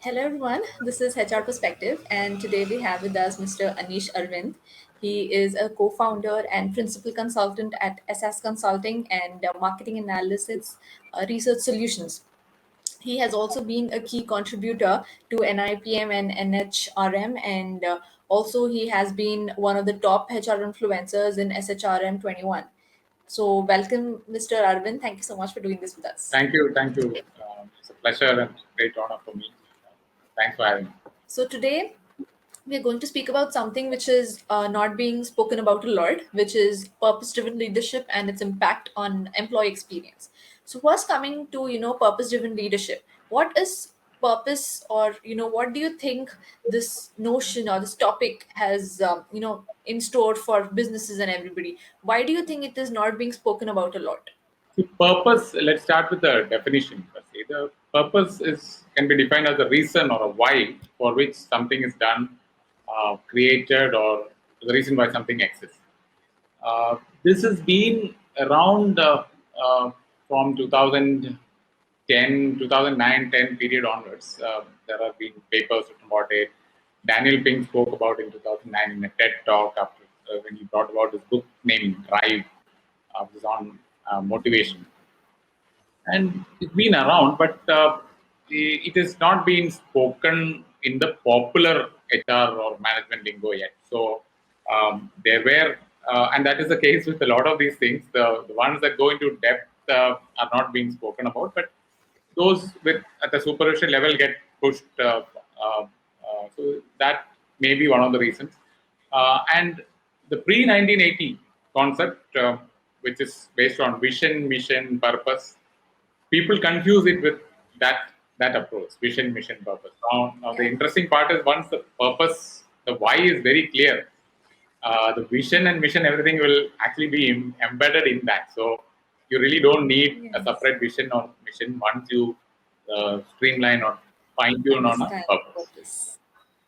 Hello everyone, this is HR Perspective, and today we have with us Mr. Anish Aravind. He is a co-founder and principal consultant at SS Consulting and Marketing Analysis Research Solutions. He has also been a key contributor to NIPM and NHRM, and also he has been one of the top HR influencers in SHRM 21. So, welcome, Mr. Aravind. Thank you so much for doing this with us. Thank you. It's a pleasure and great honor for me. Thanks for having me. So, today we are going to speak about something which is not being spoken about a lot, which is purpose-driven leadership and its impact on employee experience. So, first coming to purpose-driven leadership, what is purpose, or what do you think this notion or this topic has in store for businesses and everybody? Why do you think it is not being spoken about a lot? The purpose. Let's start with the definition. Per se. The purpose can be defined as a reason or a why for which something is done, created, or the reason why something exists. This has been around from 2010, 2009-10 period onwards. There have been papers written about it. Daniel Pink spoke about it in 2009 in a TED talk after when he brought about his book named Drive, which is on motivation. And it's been around, but it has not been spoken in the popular HR or management lingo yet. So there were, and that is the case with a lot of these things. The ones that go into depth are not being spoken about, but those with at the superficial level get pushed. So that may be one of the reasons. And the pre-1980 concept, which is based on vision, mission, purpose, people confuse it with that approach: vision, mission, purpose. Now the interesting part is once the purpose, the why is very clear, the vision and mission, everything will actually be embedded in that. So you really don't need a separate vision or mission once you streamline or fine tune on a purpose.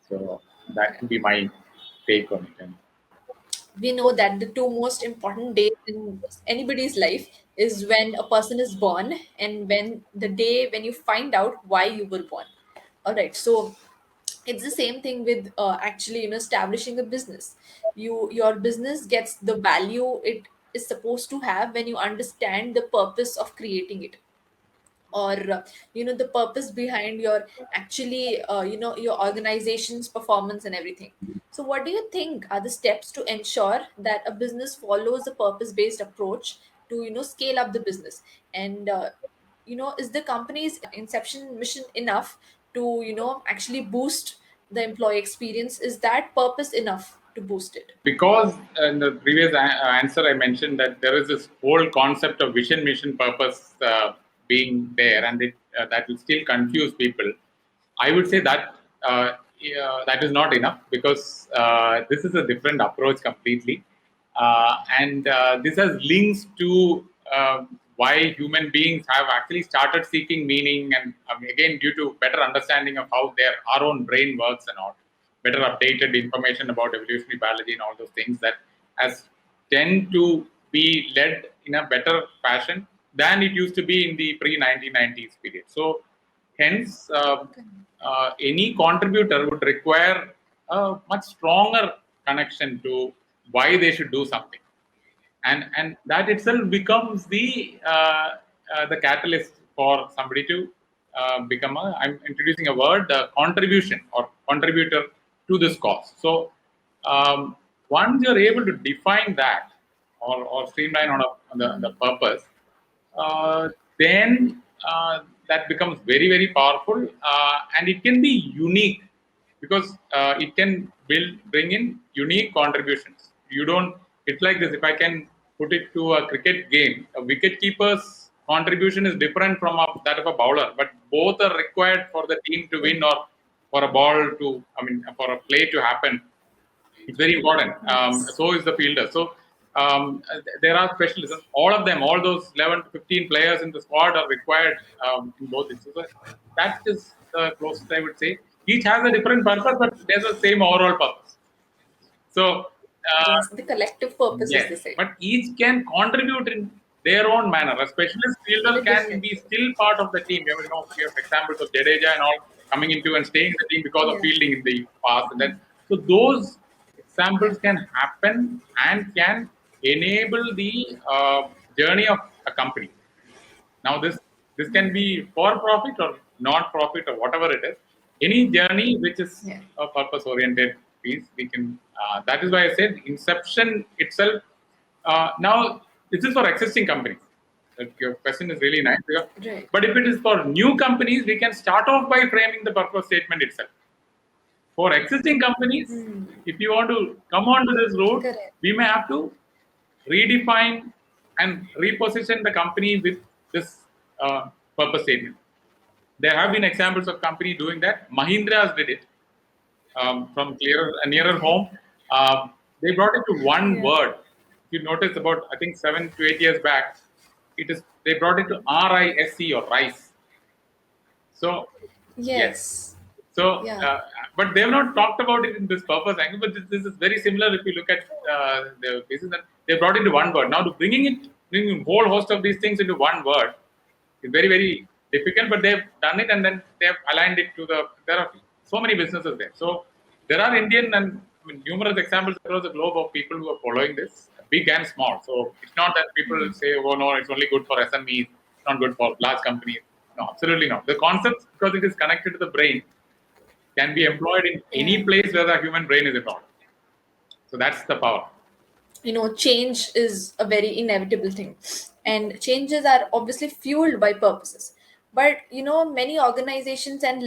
So that would be my take on it. And we know that the two most important days in anybody's life is when a person is born and when the day when you find out why you were born. All right, so it's the same thing with actually establishing a business. Your business gets the value it is supposed to have when you understand the purpose of creating it, or the purpose behind your actually your organization's performance and everything. So what do you think are the steps to ensure that a business follows a purpose based approach to scale up the business, and is the company's inception mission enough to actually boost the employee experience? Is that purpose enough to boost it? because in the previous answer I mentioned that there is this whole concept of vision, mission, purpose being there, and that will still confuse people. I would say that that is not enough, because this is a different approach completely, and this has links to why human beings have actually started seeking meaning, and again due to better understanding of how our own brain works and all, better updated information about evolutionary biology and all those things that has tend to be led in a better fashion than it used to be in the pre-1990s period. So hence any contributor would require a much stronger connection to why they should do something, and that itself becomes the catalyst for somebody to become I'm introducing a word, contribution or contributor to this cause. So once you're able to define that or streamline on the purpose, then that becomes very, very powerful, and it can be unique, because it can bring in unique contributions. You don't. It's like this. If I can put it to a cricket game, a wicket keeper's contribution is different from that of a bowler, but both are required for the team to win, or for a ball to, for a play to happen. It's very important. So is the fielder. So there are specialists. All of them, all those 11 to 15 players in the squad are required in both instances. That is the closest I would say. Each has a different purpose, but there's the same overall purpose. So yes, the collective purpose is the yes, same, but each can contribute in their own manner. A specialist fielder can be still part of the team. We have examples of Jadeja and all. coming into and staying in the team because of Yeah. fielding in the past. And then, so those examples can happen and can enable the journey of a company. Now, this can be for profit or not profit or whatever it is. Any journey which is Yeah. a purpose oriented piece, we can. That is why I said inception itself. Now, this is for existing companies. Your question is really nice. Right. But if it is for new companies, we can start off by framing the purpose statement itself. For existing companies, if you want to come on to this route, Correct. we may have to redefine and reposition the company with this purpose statement. There have been examples of company doing that. Mahindra's did it from clearer nearer Okay. home. They brought it to one Yeah. word. If you notice, about I think 7 to 8 years back, it is they brought it to RISE or rice. So yes, Yes. so, Yeah. but they have not talked about it in this purpose angle. But this is very similar if you look at the cases that they brought into one word. Now, to bringing a whole host of these things into one word is very, very difficult. But they've done it and then they've aligned it to the. There are so many businesses there. So there are Indian and I mean, numerous examples across the globe of people who are following this, big and small. So it's not that people say, "Oh no, it's only good for SMEs, it's not good for large companies." No, absolutely not. The concept, because it is connected to the brain, can be employed in Yeah. any place where the human brain is involved. So that's the power. Change is a very inevitable thing, and changes are obviously fueled by purposes. But many organizations and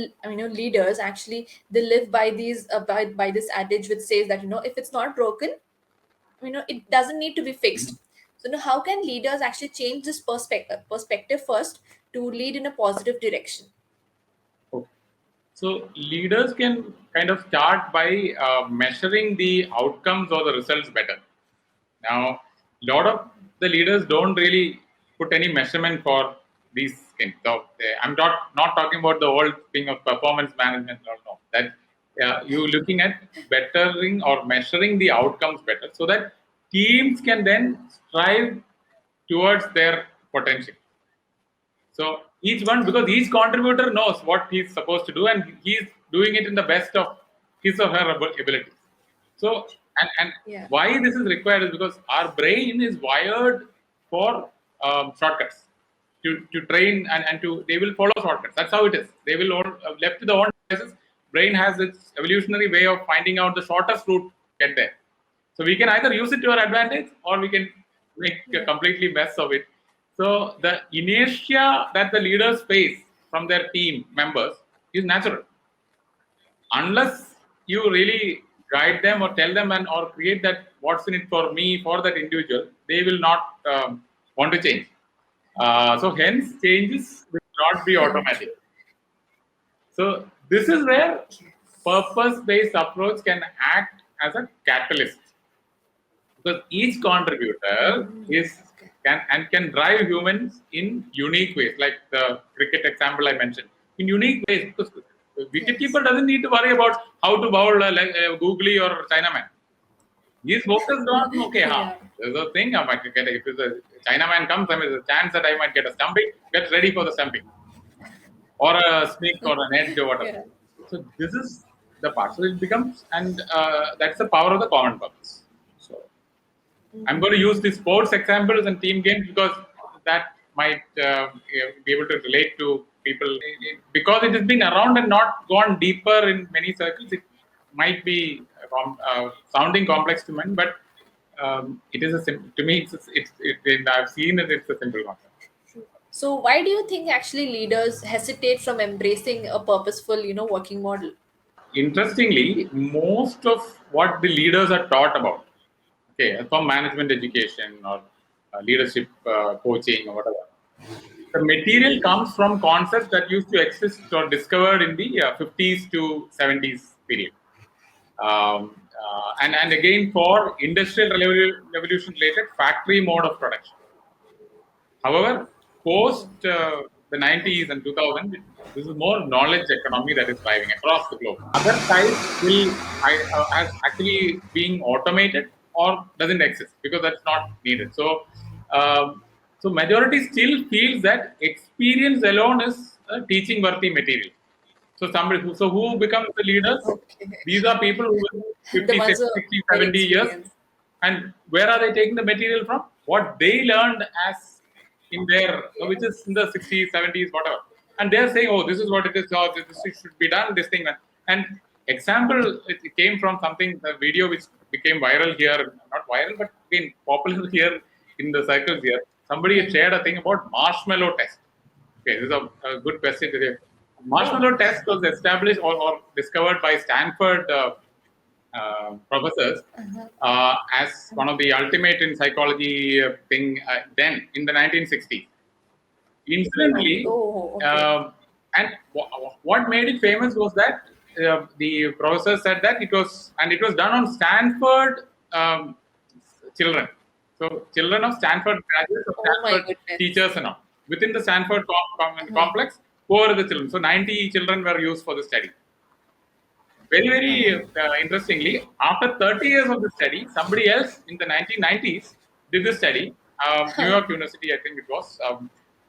leaders actually, they live by these by this adage which says that if it's not broken, it doesn't need to be Mhm. fixed. So how can leaders actually change this perspective first to lead in a positive direction? Okay. So leaders can kind of start by measuring the outcomes or the results better. Now, a lot of the leaders don't really put any measurement for these things. So I'm not talking about the whole thing of performance management. No. That you looking at bettering or measuring the outcomes better, so that teams can then strive towards their potential. So each one, because each contributor knows what he's supposed to do, and he's doing it in the best of his or her abilities. So, and Yeah. why this is required is because our brain is wired for shortcuts to train and to they will follow shortcuts. That's how it is. They will all, left to the own devices. Brain has its evolutionary way of finding out the shortest route to get there. So we can either use it to our advantage or we can make a Yeah. completely mess of it. So the inertia that the leaders face from their team members is natural. Unless you really guide them or tell them and or create that what's in it for me for that individual, they will not want to change. So hence changes will not be automatic. True. So this is where purpose-based approach can act as a catalyst, because each contributor is Okay. can drive humans in unique ways, like the cricket example I mentioned, in unique ways. Because the Yes. wicketkeeper doesn't need to worry about how to bowl like googly or Chinaman. He's focused on okay, Yeah. there's a thing I might get if a Chinaman comes, I mean, there's a chance that I might get a stumping. Get ready for the stumping or a sneak or an edge or whatever. Yeah. So this is the part. So it becomes, and that's the power of the common purpose. So I'm going to use the sports examples and team games because that might be able to relate to people. Because it has been around and not gone deeper in many circles. It might be sounding complex to men, but it is to me. I've seen it. It's a simple concept. So why do you think actually leaders hesitate from embracing a purposeful, working model? Interestingly, most of what the leaders are taught about, okay, from management education or leadership coaching or whatever, the material comes from concepts that used to exist or discovered in the 50s to 70s period. And again, for industrial revolution related factory mode of production. However, post the 90s and 2000, this is more knowledge economy that is thriving across the globe. Other types will as actually being automated or doesn't exist because that's not needed. So majority still feels that experience alone is a teaching worthy material. So who becomes the leaders? Okay. These are people who will The 50, ones who are 60, very 70 years. experienced. And where are they taking the material from? What they learned as in their, which is in the 60s, 70s, whatever. And they're saying, oh, this is what it is, or this should be done, this thing. And example, it came from something, the video which became viral here, not viral, but again popular here in the circles here. Somebody had shared a thing about marshmallow test. Okay, this is a good question today. Oh. Marshmallow test was established or discovered by Stanford professors as one of the ultimate in psychology thing then in the 1960s. Incidentally, Oh, okay. and what made it famous was that the professor said that it was done on Stanford children. So children of Stanford graduates of Oh my Stanford goodness. teachers and all within the Stanford complex. Who are the children? So 90 children were used for the study. Very, very interestingly, after 30 years of the study, somebody else in the 1990s did this study. New York University, I think it was.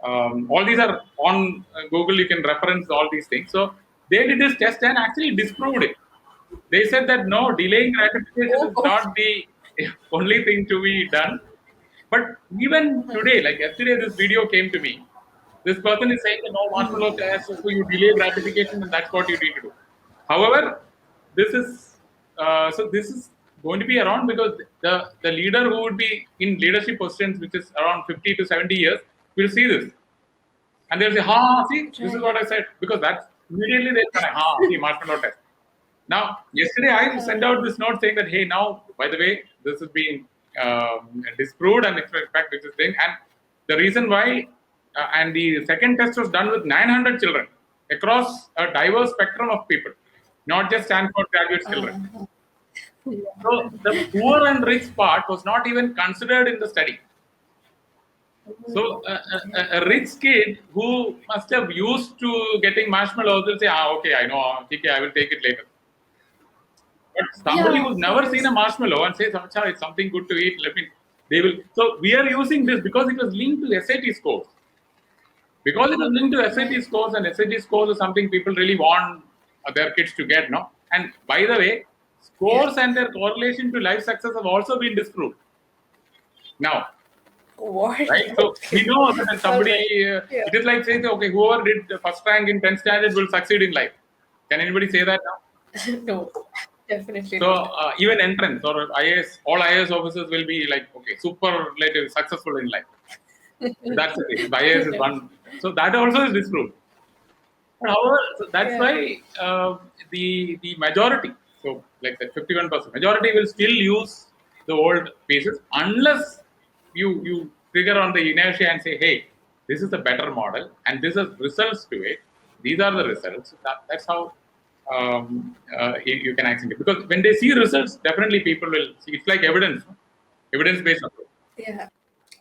All these are on Google. You can reference all these things. So they did this test and actually disproved it. They said that no, delaying gratification is Oh, not the only thing to be done. But even today, like yesterday, this video came to me. This person is saying that no marshmallow test, so you delay gratification, and that's what you need to do. However, this is going to be around because the leader who would be in leadership positions, which is around 50 to 70 years, will see this and they'll say, "Ha, see, this is right. what I said," because that's immediately they'll connect. "Ha, see, marshmallow test." Now, yesterday I sent out this note saying that, hey, now, by the way, this is being disproved and in fact, this is thing. And the reason why, and the second test was done with 900 children across a diverse spectrum of people, not just Stanford graduate children. So the poor and rich part was not even considered in the study. So a rich kid who must have used to getting marshmallows will say, okay, I know, okay, I will take it later. But somebody Yeah, who's of never seen a course. marshmallow and says, "Acha, it's something good to eat," they will. So we are using this because it was linked to SAT scores. Because it was linked to SAT Right. scores, and SAT scores is something people really want their kids to get, no? And by the way, Yeah. scores and their correlation to life success have also been disproved. Now, What? right? So we Okay. know that All somebody, right. Yeah. it is like saying, okay, whoever did the first rank in 10th standard will succeed in life. Can anybody say that now? No, definitely So not. even entrance or IAS, all IAS officers will be like, okay, superlative successful in life. That's the case. If IAS is one. So that also is disproved. However, so that's Yeah. why the majority, so like that 51% majority will still use the old pieces unless you trigger on the inertia and say, hey, this is a better model and this has results to it. These are the results. That's how you can accent it because when they see results, definitely people will see. It's like evidence, evidence based approach. Yeah.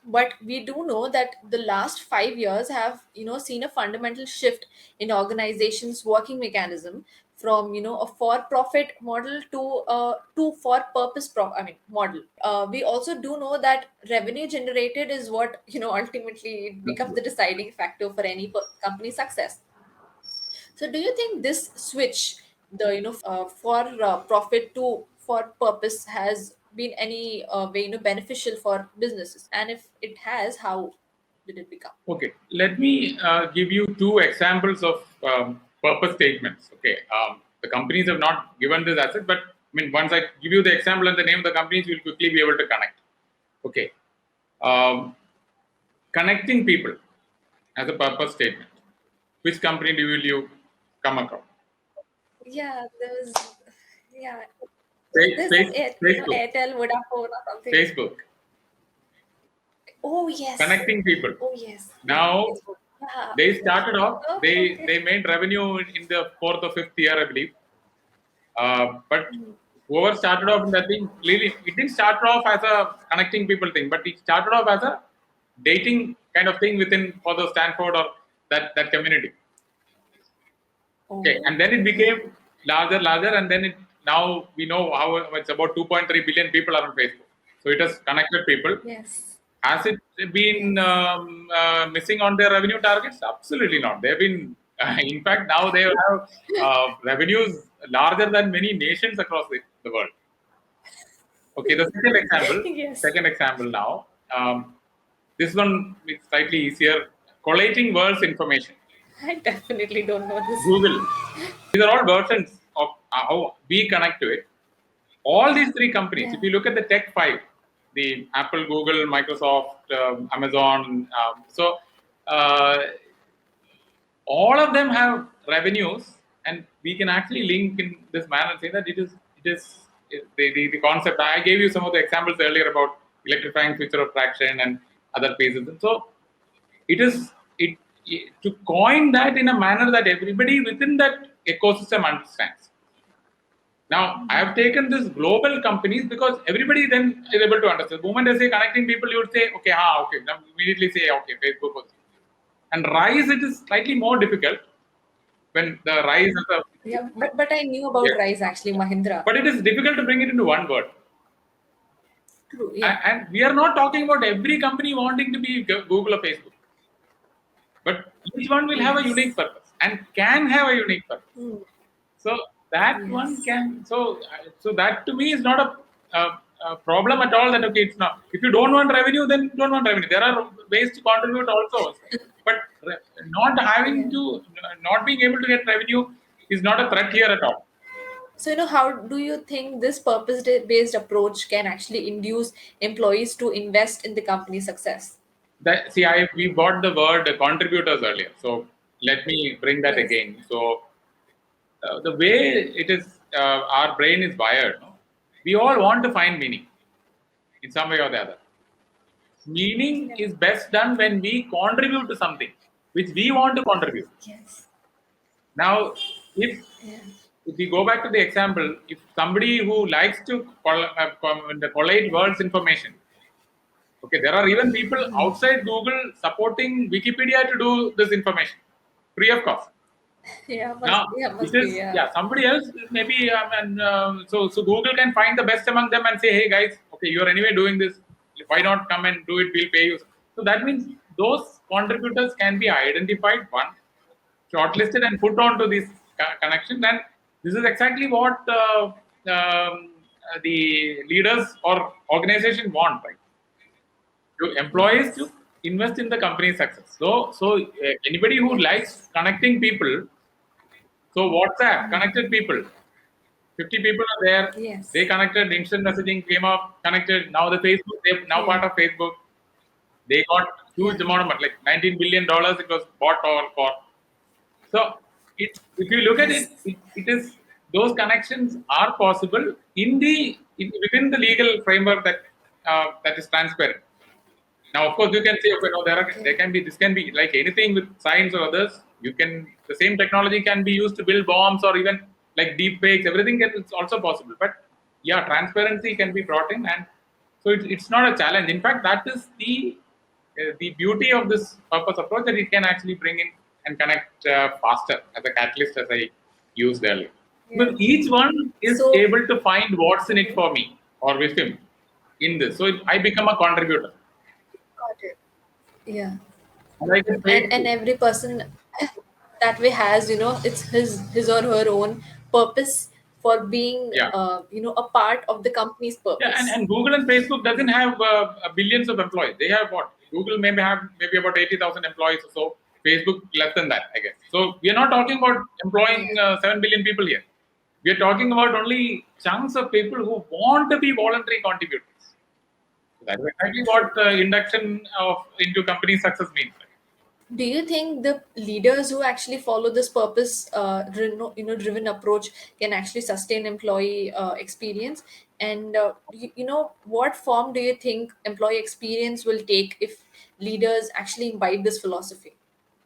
But we do know that the last 5 years have, seen a fundamental shift in organizations' working mechanism from, a for-profit model to for-purpose model. We also do know that revenue generated is what, ultimately becomes the deciding factor for any company success. So, do you think this switch, the for profit to for purpose, has been any way beneficial for businesses? And if it has, how did it become? Okay, let me give you two examples of purpose statements. Okay, the companies have not given this asset, but I mean, once I give you the example and the name of the companies, you'll quickly be able to connect. Okay, um, connecting people as a purpose statement. Which company will you come across? Yeah, yeah, there's some Face, Facebook, Airtel, Vodafone, or something. Facebook, Oh yes, connecting people. oh yes, yeah, Now Facebook. Yeah. they started off. Okay, They okay. made revenue in the fourth or fifth year, I believe. But whoever started off in that thing, really, it didn't start off as a connecting people thing, but it started off as a dating kind of thing within for the Stanford or that community. Okay, Oh, and then it okay. became larger, larger, and then it now we know how it's about 2.3 billion people are on Facebook. So it has connected people. Yes, Has it been yes. missing on their revenue targets? Absolutely not. They've been In fact, now they have revenues larger than many nations across the world. Okay, the second example, Yes. second example now. This one is slightly easier. Collating world's information. I definitely don't know this. Google. These are all versions of how we connect to it. All these three companies, Yeah. if you look at the tech five, the Apple, Google, Microsoft, Amazon, uh, all of them have revenues, and we can actually link in this manner, say that the concept. I gave you some of the examples earlier about electrifying future of traction and other pieces. And so it is to coin that in a manner that everybody within that ecosystem understands. Now, I have taken this global companies because everybody then is able to understand. The moment I say connecting people, you would say, okay, okay. Now immediately say, okay, Facebook was. And Rise, it is slightly more difficult when the Rise is a. Yeah, but I knew about Yeah. Rise actually, Mahindra. But it is difficult to bring it into one word. True. Yeah. And we are not talking about every company wanting to be Google or Facebook. But each one will have a unique Yes. purpose and can have a unique purpose. Mm. So that one Yes. can. So that to me is not a problem at all. That okay, it's not. If you don't want revenue, then don't want revenue. There are ways to contribute also. But not having Yeah. to, not being able to get revenue is not a threat here at all. So, how do you think this purpose-based approach can actually induce employees to invest in the company's success? That, see, we bought the word contributors earlier. So let me bring that Yes. again. So the way it is, our brain is wired. No? We all want to find meaning in some way or the other. Meaning Yeah. is best done when we contribute to something which we want to contribute. Yes. Now, if Yeah. if we go back to the example, if somebody who likes to collate world's information, okay, there are even people outside Google supporting Wikipedia to do this information free of cost. Yeah. Must. Now Yeah. it Must be. is, Yeah. yeah, somebody else maybe, and so Google can find the best among them and say, hey guys, okay, you are anyway doing this, why not come and do it? We'll pay you. So that means those contributors can be identified, one, shortlisted and put onto this connection. And this is exactly what the leaders or organization want, right? To employees to Yes. invest in the company's success. So anybody who likes Yes. connecting people, so WhatsApp connected people. 50 people are there. They Yes. connected. Instant messaging came up. Connected. Now the Facebook. They're now Yeah. part of Facebook. They got Yeah. huge amount of money, like $19 billion. It was bought or for. So if you look at Yes. it is those connections are possible within the legal framework that is transparent. Now, of course, you can say, okay, no, there Okay. can be, this can be like anything with science or others. You can, the same technology can be used to build bombs or even like deep fakes. Everything is also possible. But yeah, transparency can be brought in, and so it's not a challenge. In fact, that is the beauty of this purpose approach, that it can actually bring in and connect faster as a catalyst, as I used earlier. Yeah. But each one is So. able to find what's in it Mhm. for me or with him in this. So I become a contributor. Got it. Yeah. And I get And paid. every person that way has, it's his or her own purpose for being, Yeah, a part of the company's yeah, purpose. and Google and Facebook doesn't have billions of employees. They have what? Google maybe have maybe about 80,000 employees or so. Facebook less than that, I guess. So we are not talking about employing Yeah. 7 billion people here. We are talking about only chunks of people who want to be voluntary contributors. So that's exactly True. what induction of into company success means. Right? Do you think the leaders who actually follow this purpose, driven approach can actually sustain employee experience? And what form do you think employee experience will take if leaders actually imbibe this philosophy?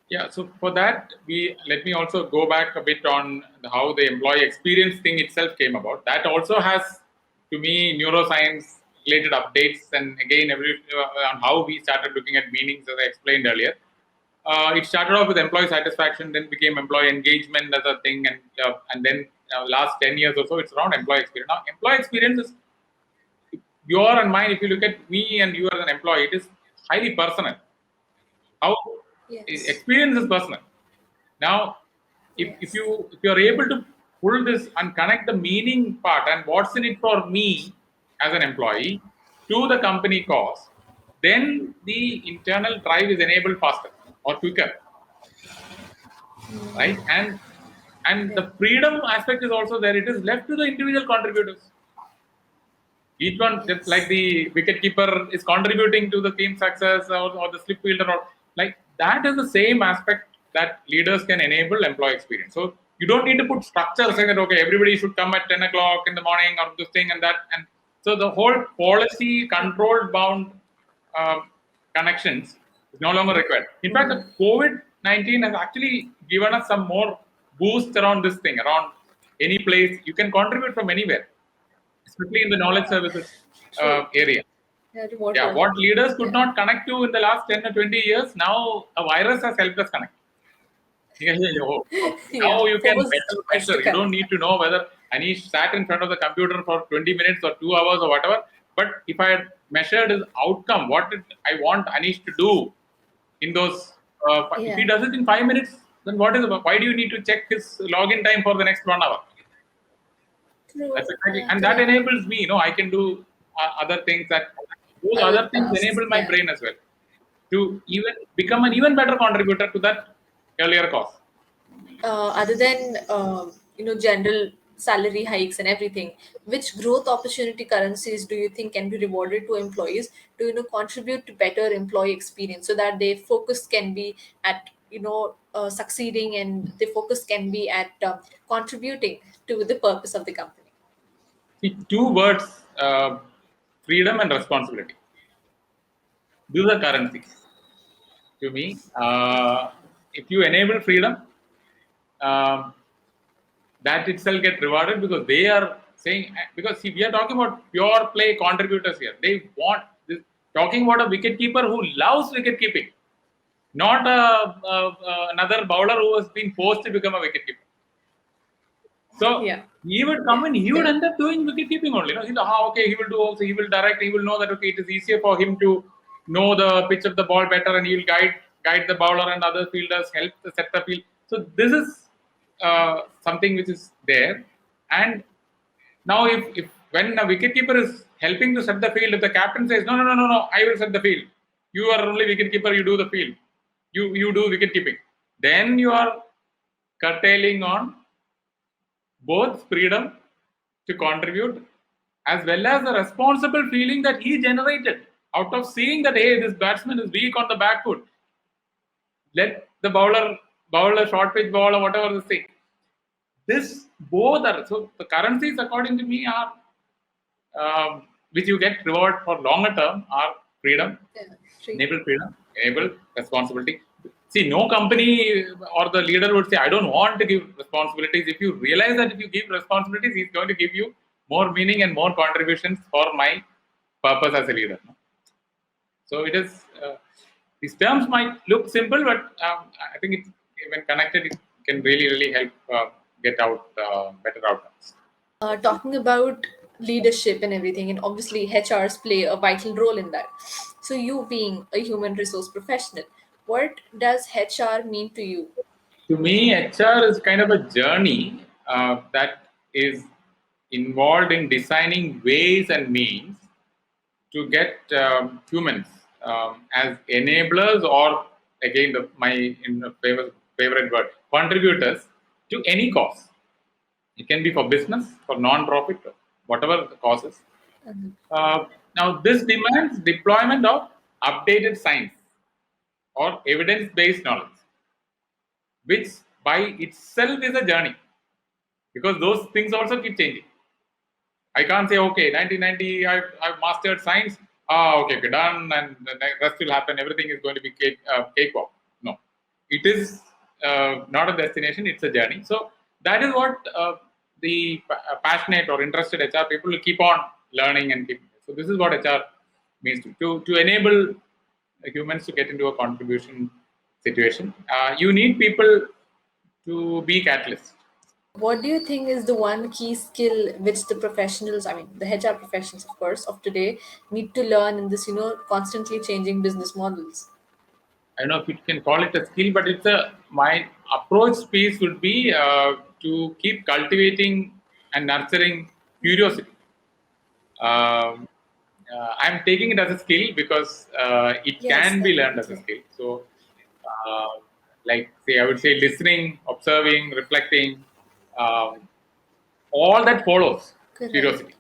Yeah, so for that, we let me also go back a bit on how the employee experience thing itself came about. That also has, to me, neuroscience related updates, and again, on how we started looking at meanings, as I explained earlier. It started off with employee satisfaction, then became employee engagement as a thing, and then last 10 years or so, it's around employee experience. Now, employee experience is your and mine. If you look at me and you as an employee, it is highly personal. How Yes. experience is personal. Now, If Yes. you are able to pull this and connect the meaning part and what's in it for me as an employee to the company cause, then the internal drive is enabled faster or quicker, right? And Yeah. the freedom aspect is also there. It is left to the individual contributors. Each one, just like Yes. the wicket keeper is contributing to the team success, or the slip fielder, or like that is the same aspect that leaders can enable employee experience. So you don't need to put structure saying that okay, everybody should come at 10 o'clock in the morning or this thing and that. And so the whole policy controlled bound connections is no longer required. In fact, the COVID-19 has actually given us some more boost around this thing, around any place you can contribute from anywhere, especially in the knowledge services True. area. Yeah, remote Yeah, work. what leaders could Yeah. not connect to in the last 10 or 20 years, now a virus has helped us connect. Yeah, yeah, yeah. Oh, Yeah. now you can Forced us to measure. You don't connect. need to know whether Anish sat in front of the computer for 20 minutes or 2 hours or whatever. But if I had measured his outcome, what did I want Anish to do in those? If he Yeah. does it in 5 minutes, then what is why do you need to check his login time for the next 1 hour? True. That's exactly, Yeah. and that Correct. enables me. I can do other things that those Other other things tasks. enable my Yeah. brain as well to even become an even better contributor to that earlier cause. Other than general salary hikes and everything, which growth opportunity currencies do you think can be rewarded to employees to contribute to better employee experience so that their focus can be at succeeding, and the focus can be at contributing to the purpose of the company? See, two words: freedom and responsibility. These are currencies to me. If you enable freedom, um, that itself get rewarded because they are saying, because see, we are talking about pure play contributors here. They want this, talking about a wicket keeper who loves wicket keeping, not another bowler who has been forced to become a wicket keeper. So Yeah. he would come Yeah. and he would Correct. end up doing wicket keeping only. Okay, he will do also, he will direct, he will know that okay, it is easier for him to know the pitch of the ball better, and he will guide the bowler and other fielders, help to set the field. So this is something which is there. And now if when a wicketkeeper is helping to set the field, if the captain says no, I will set the field. You are only wicketkeeper, you do the field. You do wicket keeping. Then you are curtailing on both freedom to contribute as well as the responsible feeling that he generated out of seeing that hey, this batsman is weak on the back foot. Let the bowler bowl a short pitch ball or whatever the thing. This both are so the currencies according to me are which you get reward for longer term are freedom, Yeah. True. enable freedom, enable responsibility. See, no company or the leader would say, I don't want to give responsibilities. If you realize that if you give responsibilities, he's going to give you more meaning and more contributions for my purpose as a leader. No? So it is, these terms might look simple, but I think it, when connected, it can really help get out better outcomes. Talking about leadership and everything, and obviously HRs play a vital role in that. So, you being a human resource professional, what does HR mean to you? To me, HR is kind of a journey that is involved in designing ways and means to get humans as enablers, or again, my favorite word, contributors to any cause. It can be for business, for non-profit, whatever the cause is. Now, this demands deployment of updated science or evidence-based knowledge, which by itself is a journey because those things also keep changing. I can't say, okay, 1990, I've mastered science. Okay, done, and the rest will happen. Everything is going to be cakewalk. No, it is not a destination, it's a journey. So, that is what the passionate or interested HR people will keep on learning and keep. So, this is what HR means to enable humans to get into a contribution situation. You need people to be catalysts. What do you think is the one key skill which the professionals, I mean, the HR professionals, of course, of today need to learn in this, constantly changing business models? I don't know if you can call it a skill, but it's a my approach piece would be to keep cultivating and nurturing curiosity. Um, I'm taking it as a skill because it Yes, can be learned as a definitely. skill. So, uh, like say, I would say listening, observing, reflecting, um, all that follows Correct. curiosity.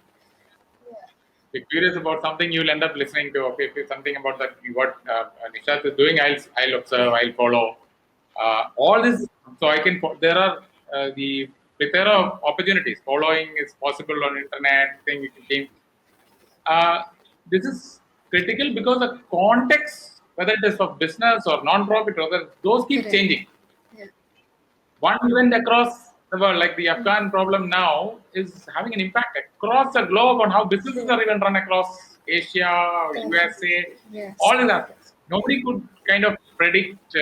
If you're curious about something, you'll end up listening to. Okay, if it's something about that what Nishat is doing, I'll observe, I'll follow. All this, so I can. There are the plethora of opportunities. Following is possible on internet. Thing you can. Uh, this is critical because the context, whether it is of business or non-profit, or other, those keep Correct. changing. Yeah. One event across the world, like the Afghan problem now, is having an impact across the globe on how businesses True. are even run across Asia, USA, Definitely. Yes. all these aspects. Nobody could kind of predict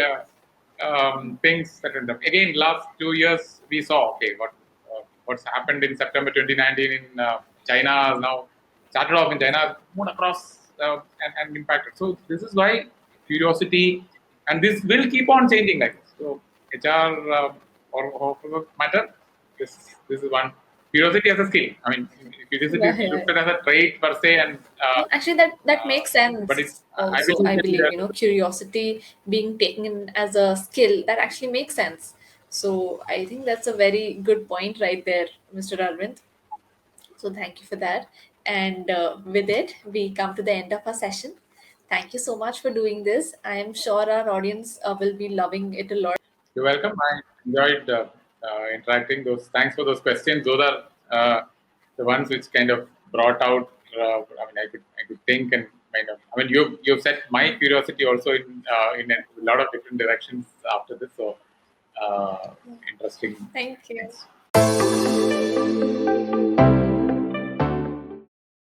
things that end up. Again, last 2 years we saw okay what's happened in September 2019 in China now started off in China, moved across and impacted. So this is why curiosity, and this will keep on changing like this. So HR or for the matter, this is one curiosity as a skill. I mean, curiosity Yeah, is yeah, looked at as a trait per se, and no, actually, that makes but it sense. I Also, believe I that believe, curiosity being taken as a skill, that actually makes sense. So I think that's a very good point right there, Mr. Arvind. So thank you for that. And with it, we come to the end of our session. Thank you so much for doing this. I am sure our audience will be loving it a lot. you're welcome. I enjoyed interacting. Those thanks for those questions. Those are the ones which kind of brought out. I mean, I could think and kind of. I mean, you've set my curiosity also in a lot of different directions after this. So interesting Thank you. things.